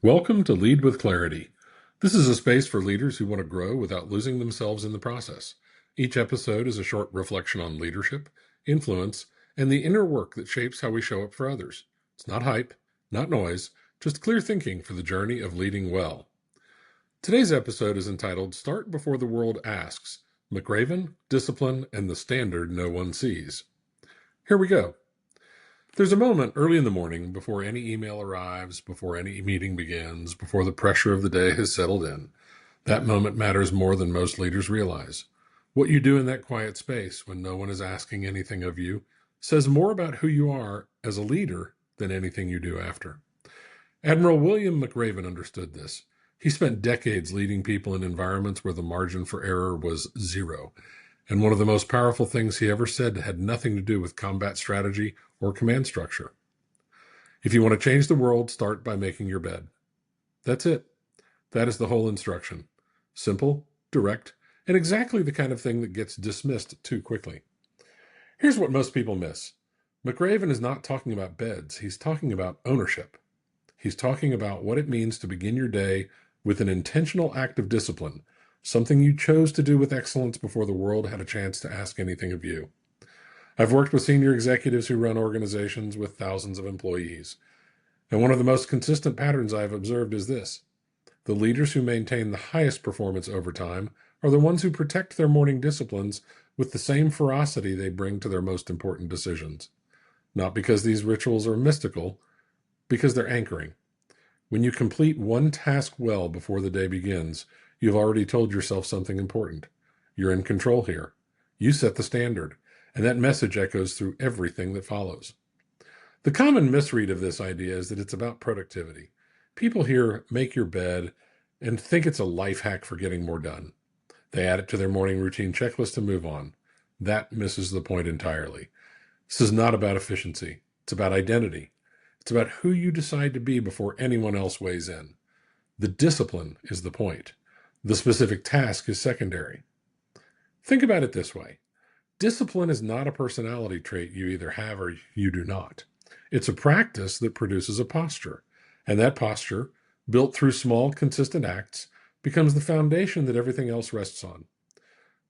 Welcome to Lead with Clarity. This is a space for leaders who want to grow without losing themselves in the process. Each episode is a short reflection on leadership, influence, and the inner work that shapes how we show up for others. It's not hype, not noise, just clear thinking for the journey of leading well. Today's episode is entitled Start Before the World Asks, McRaven, Discipline, and the Standard No One Sees. Here we go. There's a moment early in the morning before any email arrives, before any meeting begins, before the pressure of the day has settled in. That moment matters more than most leaders realize. What you do in that quiet space when no one is asking anything of you says more about who you are as a leader than anything you do after. Admiral William McRaven understood this. He spent decades leading people in environments where the margin for error was zero. And one of the most powerful things he ever said had nothing to do with combat strategy or command structure. If you want to change the world, start by making your bed. That's it. That is the whole instruction. Simple, direct, and exactly the kind of thing that gets dismissed too quickly. Here's what most people miss. McRaven is not talking about beds. He's talking about ownership. He's talking about what it means to begin your day with an intentional act of discipline, something you chose to do with excellence before the world had a chance to ask anything of you. I've worked with senior executives who run organizations with thousands of employees. And one of the most consistent patterns I've observed is this. The leaders who maintain the highest performance over time are the ones who protect their morning disciplines with the same ferocity they bring to their most important decisions. Not because these rituals are mystical, because they're anchoring. When you complete one task well before the day begins, you've already told yourself something important. You're in control here. You set the standard, and that message echoes through everything that follows. The common misread of this idea is that it's about productivity. People hear make your bed and think it's a life hack for getting more done. They add it to their morning routine checklist and move on. That misses the point entirely. This is not about efficiency. It's about identity. It's about who you decide to be before anyone else weighs in. The discipline is the point. The specific task is secondary. Think about it this way. Discipline is not a personality trait you either have or you do not. It's a practice that produces a posture. And that posture, built through small, consistent acts, becomes the foundation that everything else rests on.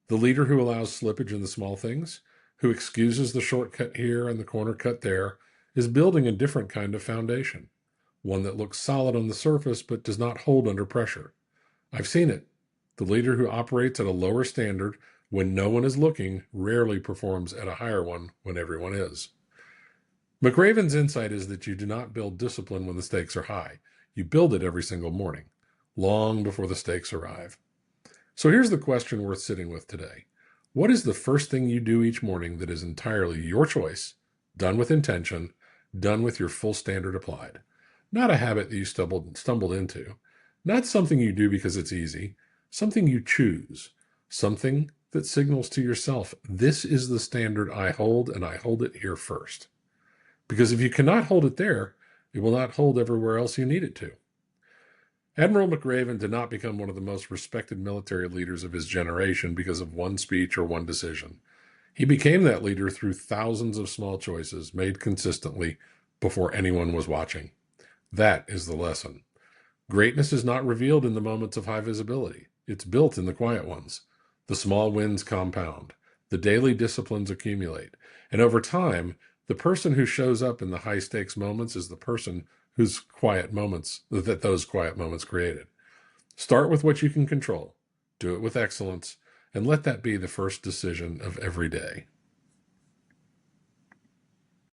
The leader who allows slippage in the small things, who excuses the shortcut here and the corner cut there, is building a different kind of foundation. One that looks solid on the surface but does not hold under pressure. I've seen it. The leader who operates at a lower standard when no one is looking rarely performs at a higher one when everyone is. McRaven's insight is that you do not build discipline when the stakes are high. You build it every single morning, long before the stakes arrive. So here's the question worth sitting with today. What is the first thing you do each morning that is entirely your choice, done with intention, done with your full standard applied? Not a habit that you stumbled into, not something you do because it's easy, something you choose, something that signals to yourself, this is the standard I hold, and I hold it here first. Because if you cannot hold it there, it will not hold everywhere else you need it to. Admiral McRaven did not become one of the most respected military leaders of his generation because of one speech or one decision. He became that leader through thousands of small choices made consistently before anyone was watching. That is the lesson. Greatness is not revealed in the moments of high visibility. It's built in the quiet ones. The small wins compound. The daily disciplines accumulate. And over time, the person who shows up in the high-stakes moments is the person those quiet moments created. Start with what you can control. Do it with excellence, and let that be the first decision of every day.